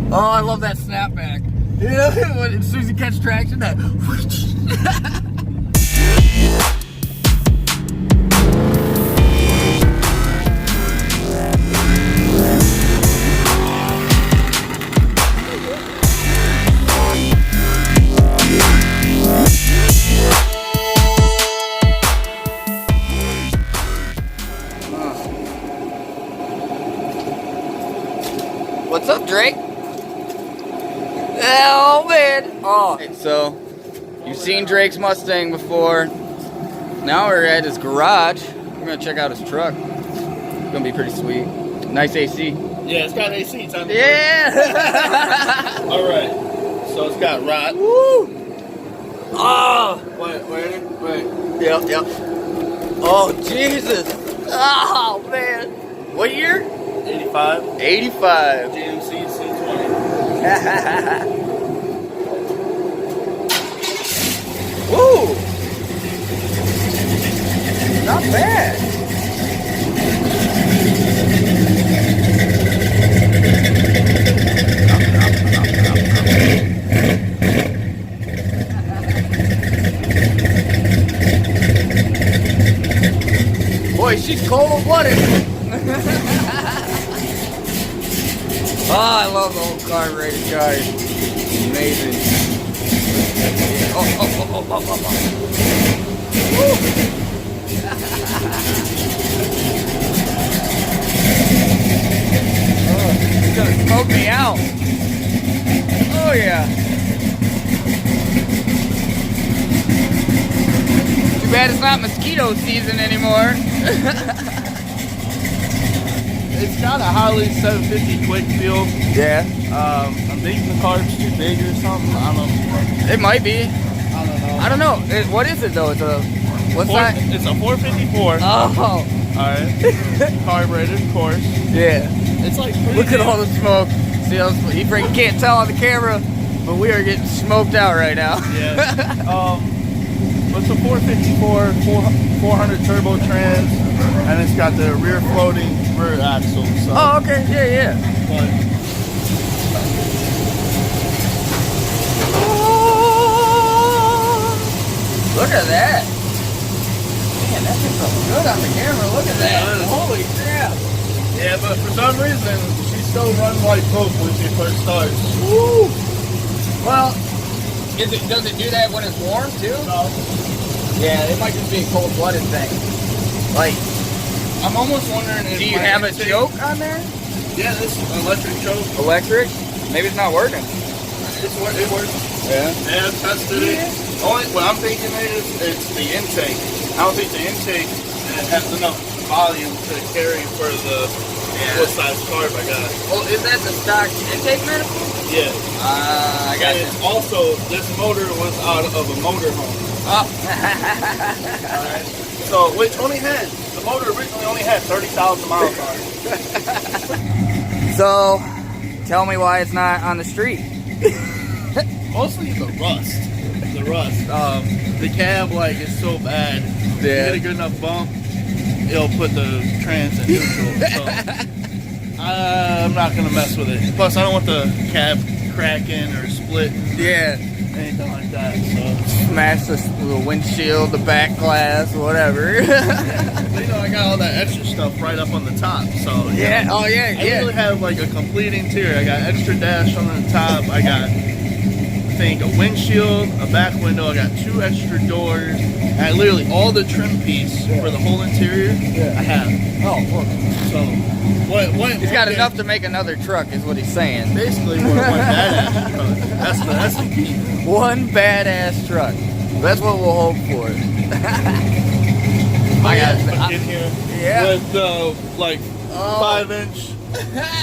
Oh, I love that snapback. You know, as soon as you catch traction, that. What's up, Drake? Oh, man. Oh. So, you've seen Drake's Mustang before. Now we're at his garage. We're going to check out his truck. It's going to be pretty sweet. Nice AC. Yeah, it's got AC. Yeah. All right. So it's got rot. Woo. Oh. Wait. Yep. Oh, Jesus. Oh, man. What year? 85. 85. GMC C20. Woo! Not bad. Boy, she's cold-blooded. Oh, I love the old carbureted cars. Amazing. Oh. Woo. Oh, it's gonna smoke me out. Oh yeah. Too bad it's not mosquito season anymore. It's got a Harley 750 quick feel. Yeah. I'm thinking the car's too big or something. I don't know. It might be. I don't know. What is it though? It's a what's that? It's a 454. Oh. Alright. Carbureted, of course. Yeah. It's like Look at all the smoke. See, he freaking can't tell on the camera, but we are getting smoked out right now. Yeah. It's a 454, 400 turbo trans, and it's got the rear floating rear axle. So. Oh, okay. Yeah. But, look at that. Man, that thing's so good on the camera. Look at that. Holy crap. yeah, but for some reason, she still runs like poop when she first starts. Woo. Well, does it do that when it's warm too? No. Yeah, it might just be a cold-blooded thing. Like, I'm almost wondering if do you have a choke on there? Yeah, this electric choke. Electric? Maybe it's not working. It works. Yeah. Yeah, I've tested it. Only what I'm thinking is it's the intake. I don't think the intake has enough volume to carry for the full size carb I got. Well, is that the stock intake manifold? Yeah. I got and it. it's also, this motor was out of a motor home. Oh. Alright. So, which the motor originally only had 30,000 miles on it. So, tell me why it's not on the street. Mostly the rust. The cab, is so bad. Yeah. If you get a good enough bump, it'll put the trans in neutral. So, I'm not going to mess with it. Plus, I don't want the cab cracking or splitting. Yeah. Anything like that. So. Smash the windshield, the back glass, whatever. But, I got all that extra stuff right up on the top. So yeah. Oh yeah. I really have a complete interior. I got extra dash on the top. I got, a windshield, a back window. I got 2 extra doors. And literally all the trim piece for the whole interior. I have. Oh, look. So what? He's got enough to make another truck, is what he's saying. Basically, one badass truck. That's the key. One badass truck. That's what we'll hope for. I got in here with the 5-inch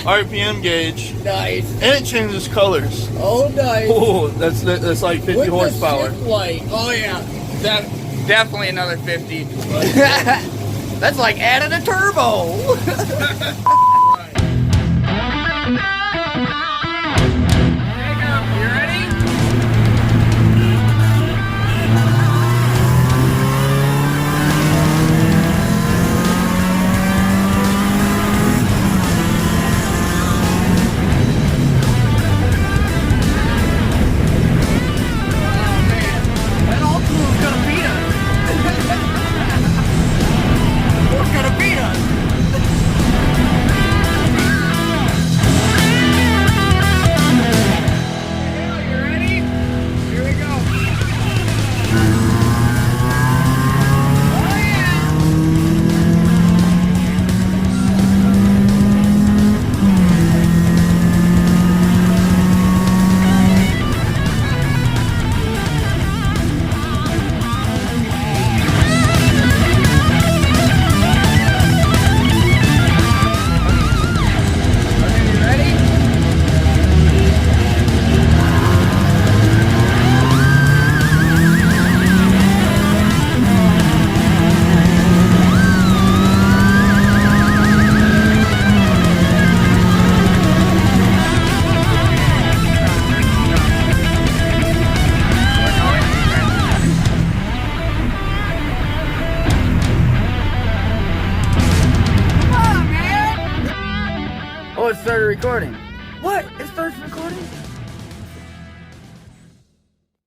RPM gauge. Nice. And it changes colors. Oh, nice. Oh, that's like 50 with horsepower. The light. Oh yeah. Definitely another 50. That's like adding a turbo. You ready? Oh, it started recording. What? It starts recording?